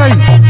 गई।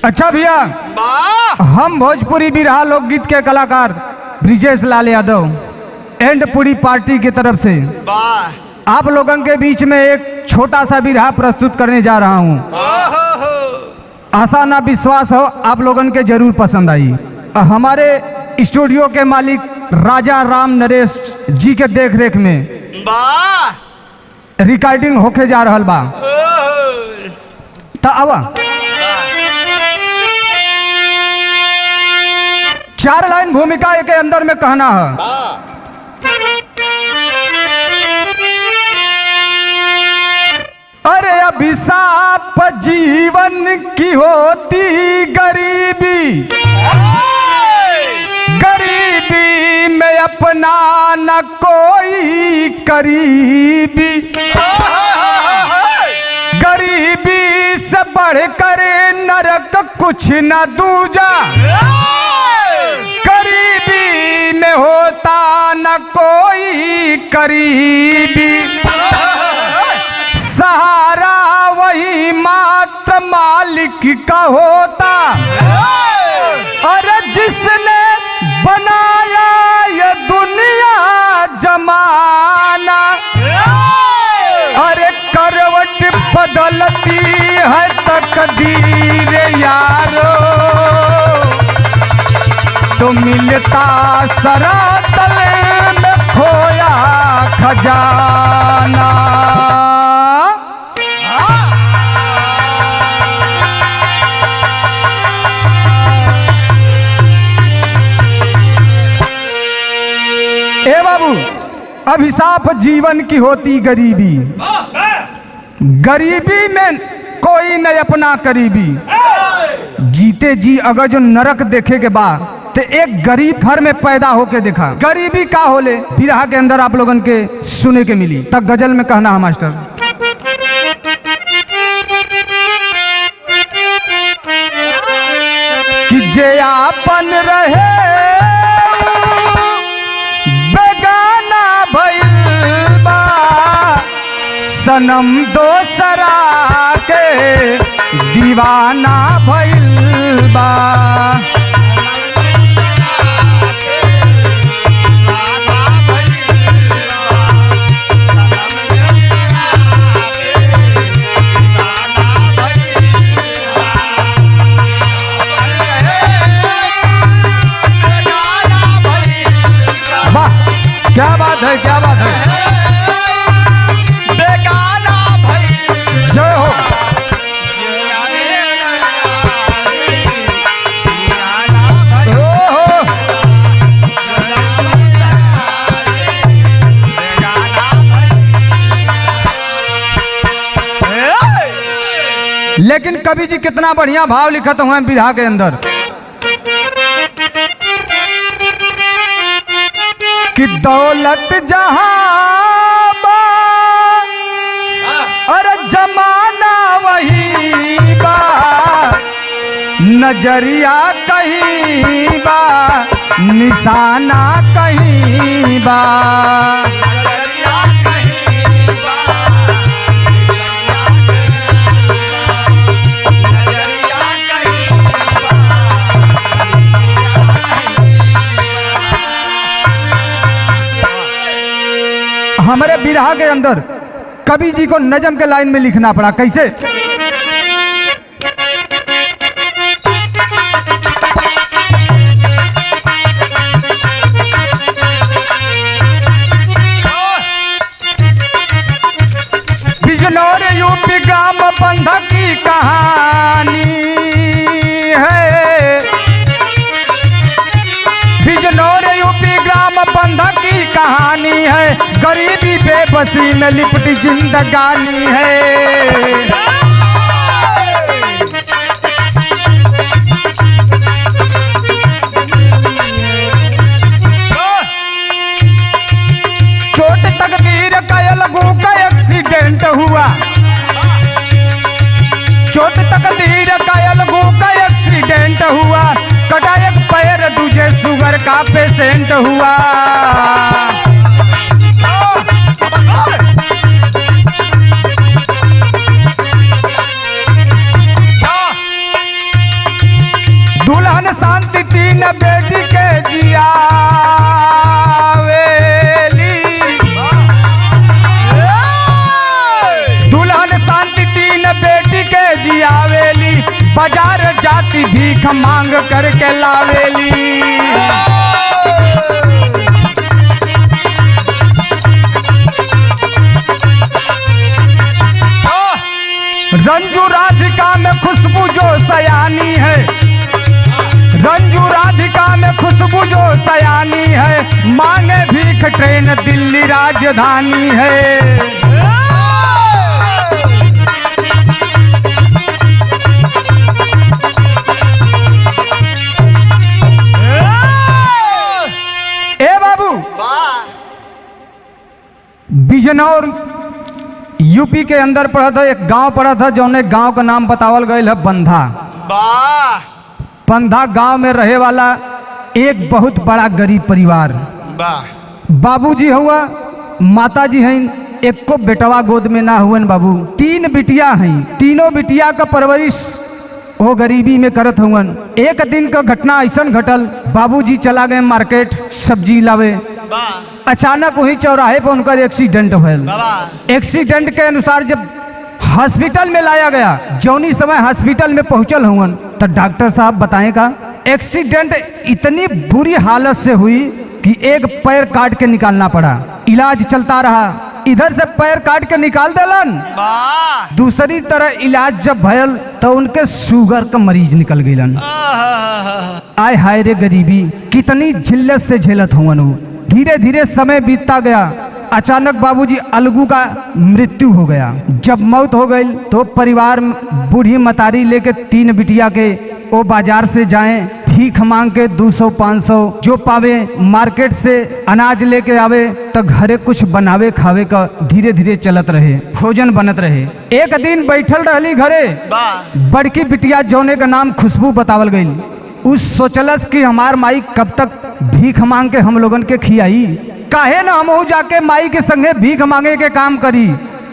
अच्छा भैया, हम भोजपुरी बिरहा लोकगीत के कलाकार Brijesh Lal Yadav and puri party की तरफ से आप लोगों के बीच में एक छोटा सा बिरहा प्रस्तुत करने जा रहा हूँ। आशा ना विश्वास हो आप लोगों के जरूर पसंद आई। हमारे स्टूडियो के मालिक राजा राम नरेश जी के देख रेख में रिकॉर्डिंग होके जा रहा बा। आवा 4 लाइन भूमिका के अंदर में कहना है। अरे अभिशाप जीवन की होती गरीबी, गरीबी में अपना न कोई करीबी, गरीबी से बढ़कर नरक कुछ न दूजा, करीबी में होता न कोई करीबी, सहारा वही मात्र मालिक का होता, अरे जिसने बनाया ये दुनिया जमाना, अरे करवट बदलती है तकदीर यारो, तो मिलता सरातल में खोया खजाना। ए बाबू, अभिशाप जीवन की होती गरीबी, गरीबी में कोई न अपना करीबी, जीते जी अगर जो नरक देखे के बाद तो एक गरीब घर में पैदा होके देखा। गरीबी का होले बिरहा के अंदर आप लोगन के सुने के मिली। तब गजल में कहना है मास्टर, कि जे आपन रहे बेगाना भइल बा, सनम दोसरा के दीवाना भइल बा, क्या बात है, क्या बात है, बेगाना भाई जय हो। लेकिन कवि जी कितना बढ़िया भाव लिखत हुए बिरहा के अंदर, कि दौलत जहां बा, अरे जमाना वही बा, नजरिया कहीं बा, निशाना कहीं बा, हमारे बिरहा के अंदर कवि जी को नजम के लाइन में लिखना पड़ा। कैसे? कहानी है, गरीबी बेबसी में लिपटी जिंदगानी है। चोट तकदीर का अलगू का एक्सीडेंट हुआ, चोट तकदीर का अलगू का एक्सीडेंट हुआ, कटा एक पैर तुझे शुगर का पेशेंट हुआ। दुल्हन शांति तीन बेटी के जिया, जियावेली बाजार जाती भीख मांग करके लावेली। रंजू राधिका में खुशबू जो सयानी है, रंजू राधिका में खुशबू जो सयानी है, मांगे भीख ट्रेन दिल्ली राजधानी है। बिजनौर यूपी के अंदर पड़ा था, एक गांव पड़ा था, जो ने गांव का नाम बतावल गया है बंधा। बंधा गांव में रहे वाला एक बहुत बड़ा गरीब परिवार। बाबूजी हुआ, माताजी हैं, एक को बेटवा गोद में ना हुआ बाबू, तीन बिटिया हैं, तीनों बिटिया का परवरिश वो गरीबी में करत हुवन। एक दिन का घटना ऐसा घटल, बाबूजी चला गए मार्केट सब्जी लावे, अचानक वही चौराहे पर उनका एक्सीडेंट हुआ। एक्सीडेंट के अनुसार जब हॉस्पिटल में लाया गया, जौनी समय हॉस्पिटल में पहुंचल हुवन, तो डॉक्टर साहब बताएगा एक्सीडेंट इतनी बुरी हालत से हुई कि एक पैर काट के निकालना पड़ा। इलाज चलता रहा, इधर से पैर काट के निकाल देलन, दूसरी तरह इलाज जब भयल तो उनके शुगर का मरीज निकल गईलन। आय हाय रे गरीबी, कितनी जिल्लत से झेलत हुवन। धीरे धीरे समय बीतता गया, अचानक बाबूजी अलगू का मृत्यु हो गया। जब मौत हो गई तो परिवार बूढ़ी मतारी लेके तीन बिटिया के वो बाजार से जाएं, भीख मांग के 200-500 जो पावे मार्केट से अनाज लेके आवे, तो घरे कुछ बनावे खावे का धीरे धीरे चलत रहे, भोजन बनत रहे। एक दिन बैठल रहली घरे, बड़की बिटिया जौने का नाम खुशबू बतावल गई, उस सोचलस कि हमार माई कब तक भीख मांग के हम लोगन के खियाई, काहे ना हम जाके माई के संगे भीख मांगे के काम करी।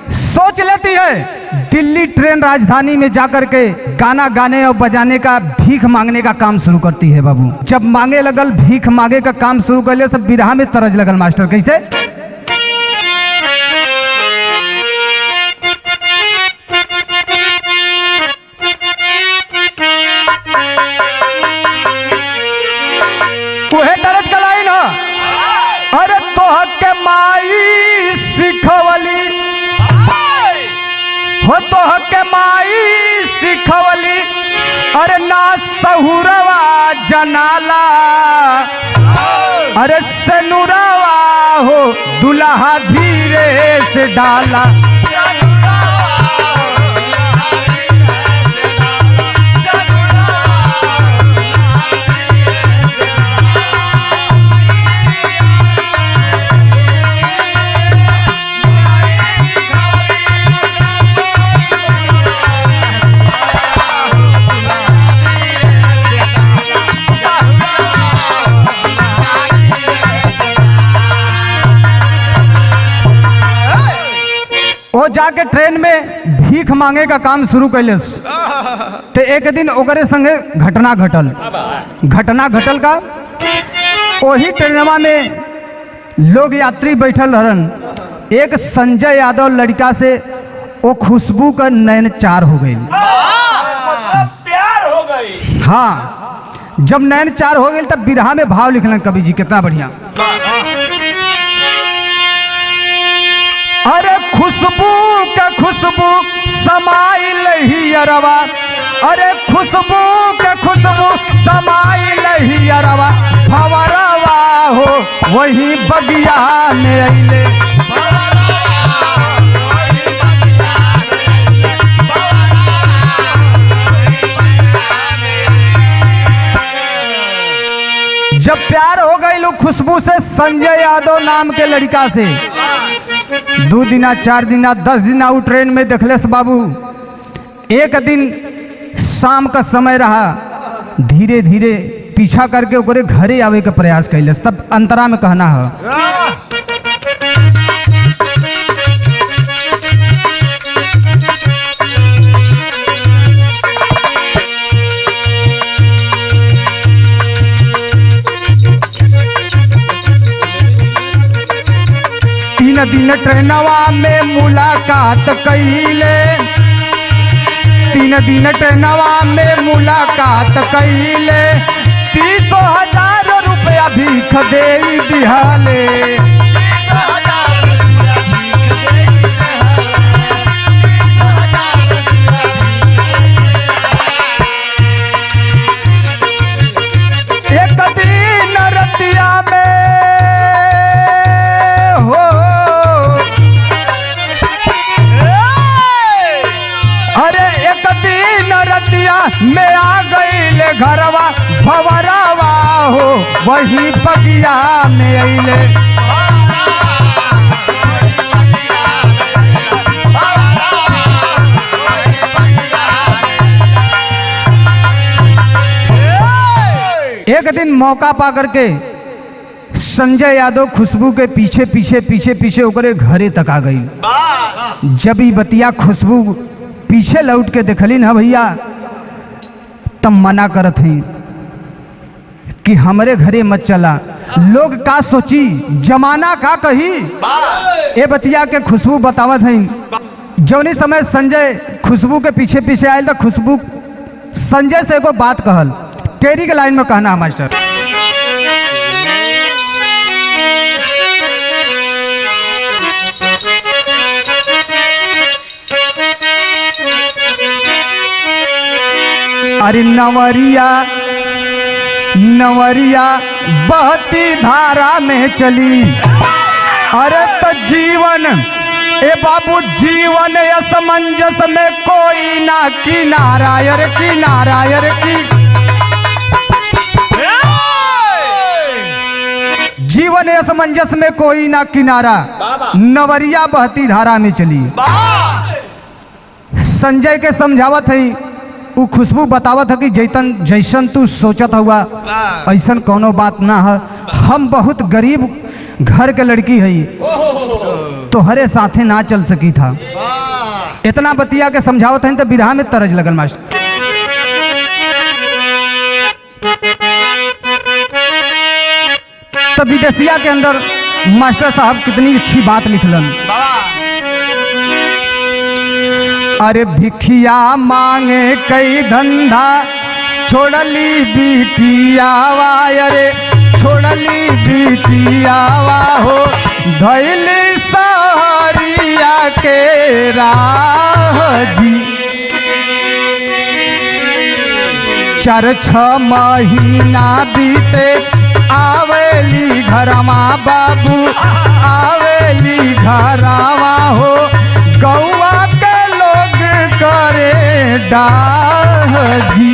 सोच लेती है दिल्ली ट्रेन राजधानी में जाकर के गाना गाने और बजाने का, भीख मांगने का काम शुरू करती है। बाबू जब मांगे लगल, भीख मांगे का काम शुरू कर लिया, सब बिरहा में तरज लगल। मास्टर कैसे? तुहे तरज का लाइन है, अरे तोह के माई सिखवली हो, तोह के माई सिखवली, अरे ना सहुरवा जनाला, अरे सनुरवा हो दुल्हा धीरे से डाला। वो जाके ट्रेन में भीख मांगे का काम शुरू कैले, तो एक दिन ओकरे संगे घटना घटल का, वही ट्रेनवा में लोग यात्री बैठल रहन, एक संजय यादव लड़का से वो खुशबू का नैन चार हो गई। प्यार हो गई। हाँ, जब नैन चार हो गई तब बिरहा में भाव लिखलन कवि जी, कितना बढ़िया। अरे खुशबू के खुशबू समाइल ही अरवा, अरे खुशबू के खुशबू समाइल ही अरवा, भंवरवा हो वही बगिया में अइले। जब प्यार हो गई लो खुशबू से संजय यादव नाम के लड़का से, 2 दिना 4 दिना 10 दिना वो ट्रेन में देखले से बाबू। एक दिन शाम का समय रहा, धीरे धीरे पीछा करके ओकरे घरे आवे के प्रयास कैले। तब अंतरा में कहना है दिन ट्रेनवा में मुलाकात कैले, 3 दिन ट्रेनवा में मुलाकात कैले। 30,000 रुपया भीख दे दिहले। एक दिन रतिया में में आ गईले घरवा भवरवा हो वही बगिया में अइले। एक दिन मौका पा करके संजय यादव खुशबू के पीछे पीछे पीछे पीछे ओकरे घरे तक आ गई। जब ही बतिया खुशबू पीछे लौट के देखली ना भैया, तब मना करत ही कि हमरे घरे मत चला, लोग का सोची, जमाना का कही। ए बतिया के खुशबू बतावत है। जौनी समय संजय खुशबू के पीछे पीछे आयल तो खुशबू संजय से एगो बात कहल। टेरी के लाइन में कहना है मास्टर, अरे नवरिया नवरिया बहती धारा में चली। अरे तो जीवन ए बाबू जीवन असमंजस में कोई ना किनारा, अरे किनारा अरे की जीवन असमंजस में कोई ना किनारा, नवरिया बहती धारा में चली। संजय के समझावत है, उ खुशबू बतावत है कि जैसन तू सोचत हुआ ऐसन कोनो बात ना है। हम बहुत गरीब घर के लड़की है, तोहरे साथे ना चल सकी था। इतना बतिया के समझावत है तो बिरहा में तरज लगल मास्टर। तो विदेशिया के अंदर मास्टर साहब कितनी अच्छी बात लिखलन। अरे भिखिया मांगे कई धंधा छोड़ली बिटियावा, अरे छोड़ली बिटियावा हो धैली सहरिया के राह जी। 4-6 महीना बीते आवेली घरमा बाबू, आवेली घरवा हो गौआ के लोग करे डाह जी।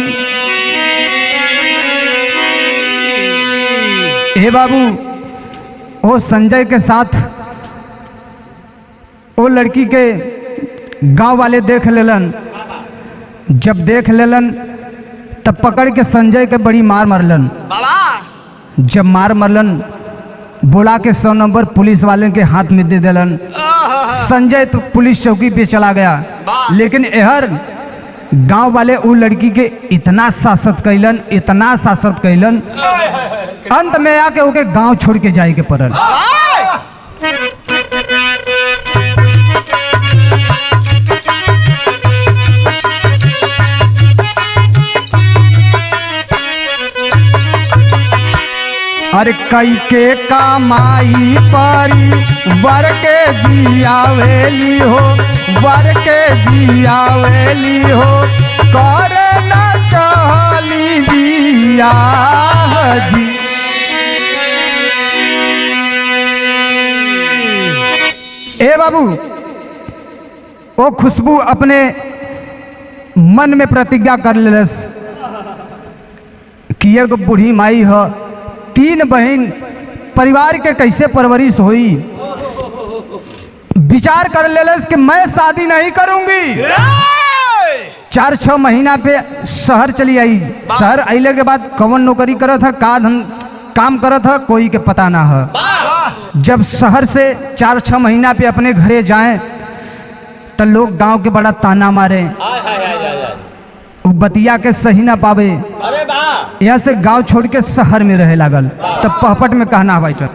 हे बाबू, ओ संजय के साथ ओ लड़की के गांव वाले देख लेलन। जब देख लेलन तब पकड़ के संजय के बड़ी मार मरलन। जब मार मरलन बोला के 100 नंबर पुलिस वाले के हाथ में दे देलन। संजय तो पुलिस चौकी पे चला गया, लेकिन एहर गांव वाले उस लड़की के इतना शासत कैलन, इतना शासत कैलन, अंत में आके ओके गांव छोड़ के जाए के पड़ल। अरे कई के कमाई परी वर के जियावेली हो, वर के जियावेली हो करे न चली बियाह जी। ए बाबू, ओ खुशबू अपने मन में प्रतिज्ञा कर लेलस कि एगो बूढ़ी माई है, 3 बहन, परिवार के कैसे परवरिश हुई। विचार कर लेलस कि मैं शादी नहीं करूंगी। 4-6 महीना पे शहर चली आई। शहर आइले के बाद कौन नौकरी करत है, का काम करत है, कोई के पता ना है। जब शहर से 4-6 महीना पे अपने घरे जाएं तो लोग गांव के बड़ा ताना मारे, बतिया के सही ना पावे। यहाँ से गांव छोड़ के शहर में रहे लागल। तब पहपट में कहना भाई चल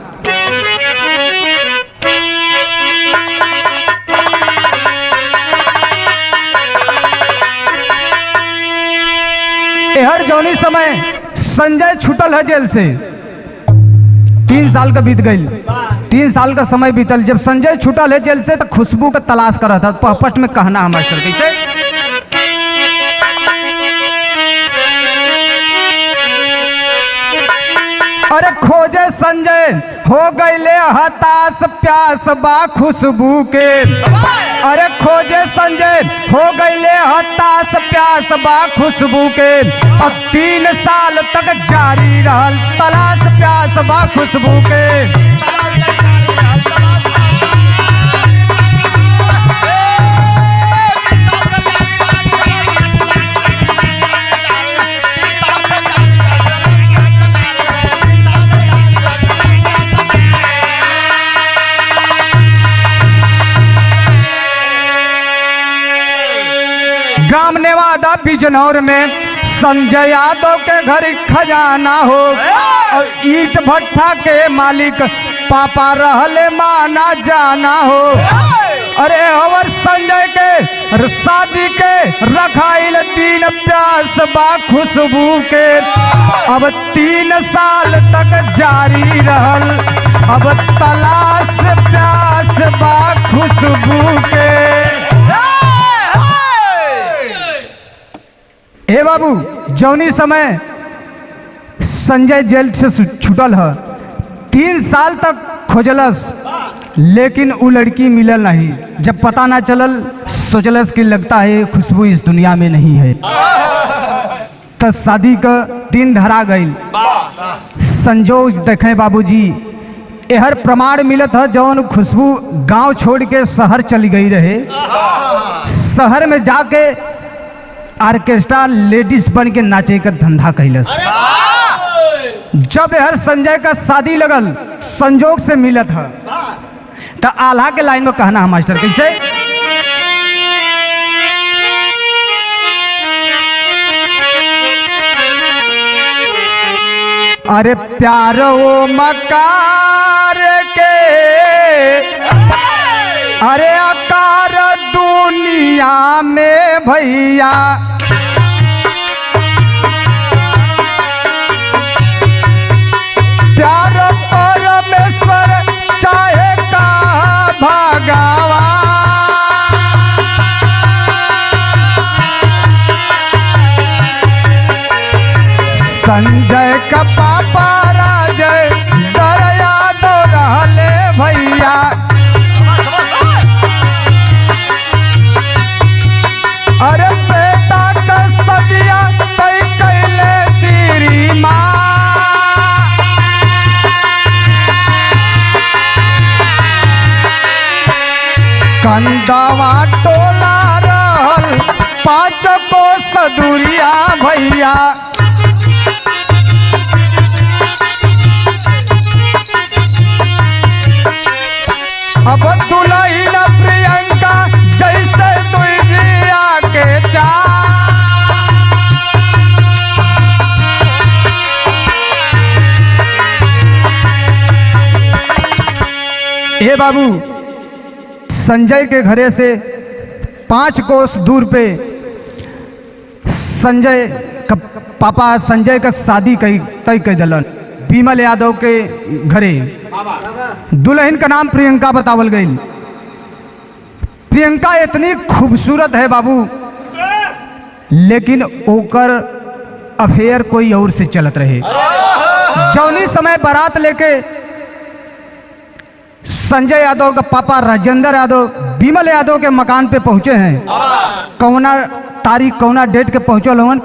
हर जौनी समय संजय छूटल है जेल से, 3 साल का बीत गई। 3 साल का समय बीतल। जब संजय छूटल है जेल से तो खुशबू का तलाश करा था। पहपट में कहना है मास्टर कैसे, अरे खोजे संजय हो गईले हताश प्यास बा खुशबू के। अरे खोजे संजय हो गईले हताश प्यास बा खुशबू के। अब 3 साल तक जारी रहल तलाश प्यास बा खुशबू के। ग्राम नेवादा बिजनौर में संजय यादव के घर खजाना हो। और ईट भट्ठा के मालिक पापा रहले माना जाना हो। अरे और संजय के शादी के रखाइल 3 प्यास बा खुशबू के। अब 3 साल तक जारी रहल अब तलाश प्यास बा खुशबू के। ए बाबू, जौनी समय संजय जेल से छूटल है, 3 साल तक खोजलस लेकिन वो लड़की मिलल नहीं। जब पता ना चलल सोचलस कि लगता है खुशबू इस दुनिया में नहीं है। तो शादी का दिन धरा गई। संजोग देखें बाबूजी, एहर प्रमाण मिलत है जौन खुशबू गांव छोड़ के शहर चली गई रहे। शहर में जाके ऑर्केस्ट्रा लेडीज बन के नाचे का धंधा कैलस। जब हर संजय का शादी लगल संजोग से मिलत है तो आल्हा के लाइन में कहना है मास्टर कैसे, अरे प्यार वो मकार के अरे आकार दुनिया में भैया। प्यार परमेश्वर चाहे का भगवान। संजय का पापा राजय दरिया दो रहले भैया। अरे बेटा का सदिया तय कैले श्री माँ। कंदवा टोला रहल 5 कोस दूरिया भैया। अब दुल्हन प्रियंका जैसे दुइया के चार। ए बाबू, संजय के घरे से 5 कोस दूर पे संजय का पापा संजय का शादी तय कर दिलन विमल यादव के घरे। दुल्हन का नाम प्रियंका बतावल गई। प्रियंका इतनी खूबसूरत है बाबू, लेकिन ओकर अफेयर कोई और से चलत रहे। जौनी समय बारात लेके संजय यादव का पापा राजेंद्र यादव विमल यादव के मकान पे पहुंचे हैं। कौना तारीख कौना डेट के पहुंचल हवन।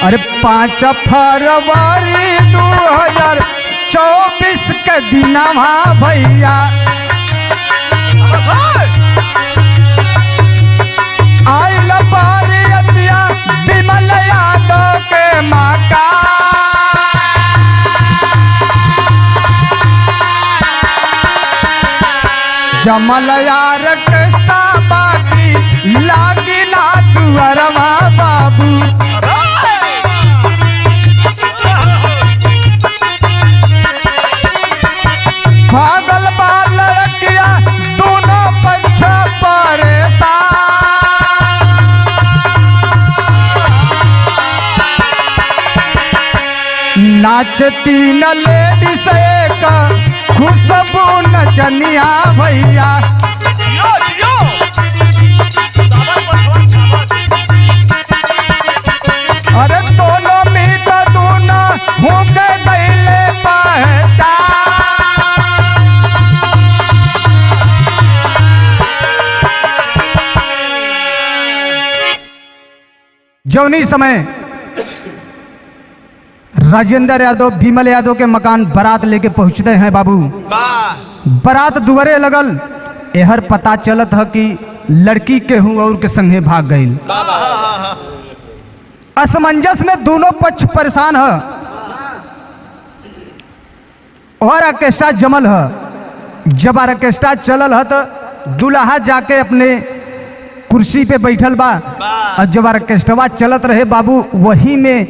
अरे 5 फरवरी 2024 के दिनवा भैया आइल बारियतिया विमल यादव के मकान जमल यार कृष्णा बाकी लागी ना दुअरवा बाबू पागल बाल लड़किया दोनों पक्ष परेशान नाचती न लेडीज एक खुशबू नचनिया भैया अरे दोनों मीत दोनों हो के गईले पहचान जौनी समय राजेंद्र यादव विमल यादव के मकान बारात लेके पहुंचते हैं बाबू। बारात दुवरे लगल एहर पता चलत है कि लड़की के हूँ और के संगे भाग गई। असमंजस में दोनों पक्ष परेशान है और ऑर्केस्ट्रा जमल है। जब ऑर्केस्ट्रा चलल है तो दुल्हा जाके अपने कुर्सी पे बैठल बा और जब ऑर्केस्ट्रा चलत रहे बाबू वही में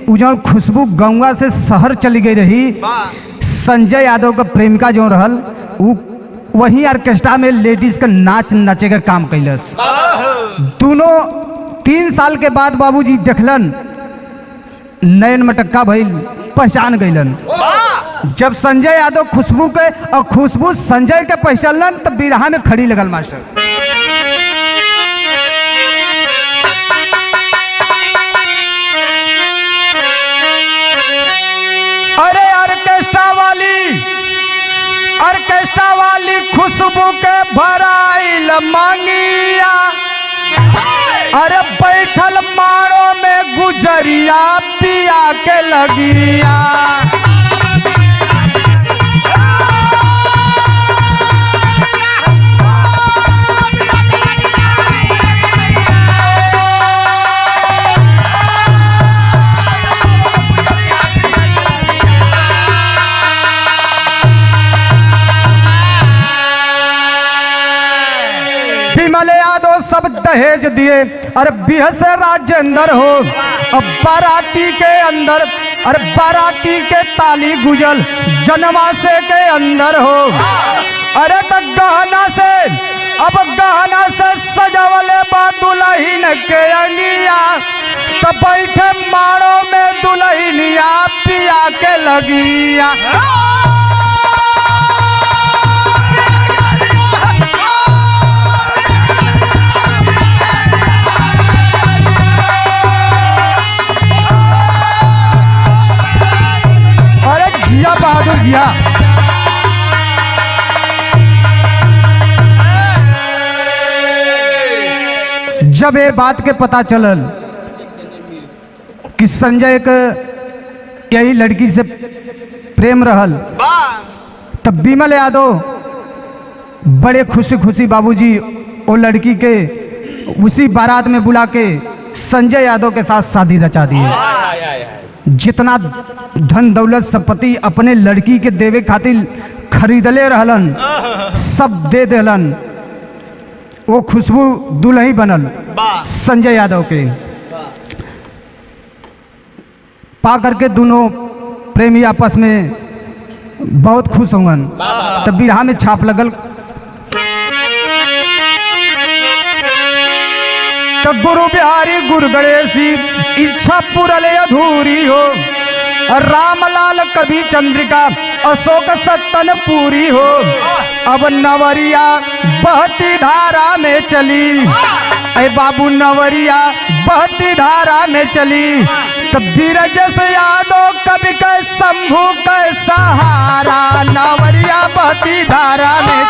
उजौन खुशबू गौवा से शहर चली गई रही। संजय यादव का प्रेमिका जो रहल वही ऑर्केस्ट्रा में लेडीज का नाच नाचे का काम कैलस। दोनों 3 साल के बाद बाबूजी देखलन नयन मटक्का भइल पहचान गईलन। जब संजय यादव खुशबू के और खुशबू संजय के पहचानलन तब बिरहा में खड़ी लगल मास्टर। अरे ऑर्केस्ट्रा वाली खुशबू के भराइल मांगिया अरे बैठल मारो में गुजरिया पिया के लगिया विमल यादव सब दहेज दिए। अरे बिह से राजेंद्र हो अब बाराती के अंदर अरे बाराती के ताली गुजल जनवासे के अंदर हो। अरे तो गहना से अब गहना से सजावले बा दुल्हन के अंगिया तो बैठे मारो में दुल्हनिया पिया के लगिया। जिया बहादुर जिया जब ये बात के पता चलल कि संजय के यही लड़की से प्रेम रहल तब विमल यादव बड़े खुशी खुशी बाबूजी वो लड़की के उसी बारात में बुला के संजय यादव के साथ शादी रचा दी। जितना धन दौलत संपत्ति अपने लड़की के देवे खातिर खरीदले रहलन सब दे देलन। वो खुशबू दुल्हन बनल संजय यादव के। पा करके दोनों प्रेमी आपस में बहुत खुश होंगन। तब बिरहा में छाप लगल तो गुरु बिहारी गुरु गणेश इच्छा पूरले अधूरी हो। रामलाल कभी चंद्रिका अशोक सत्तन पूरी हो। अब नवरिया बहती धारा में चली, अरे बाबू नवरिया बहती धारा में चली। तब बीरजस यादव कवि के शंभू के सहारा, नवरिया बहती धारा में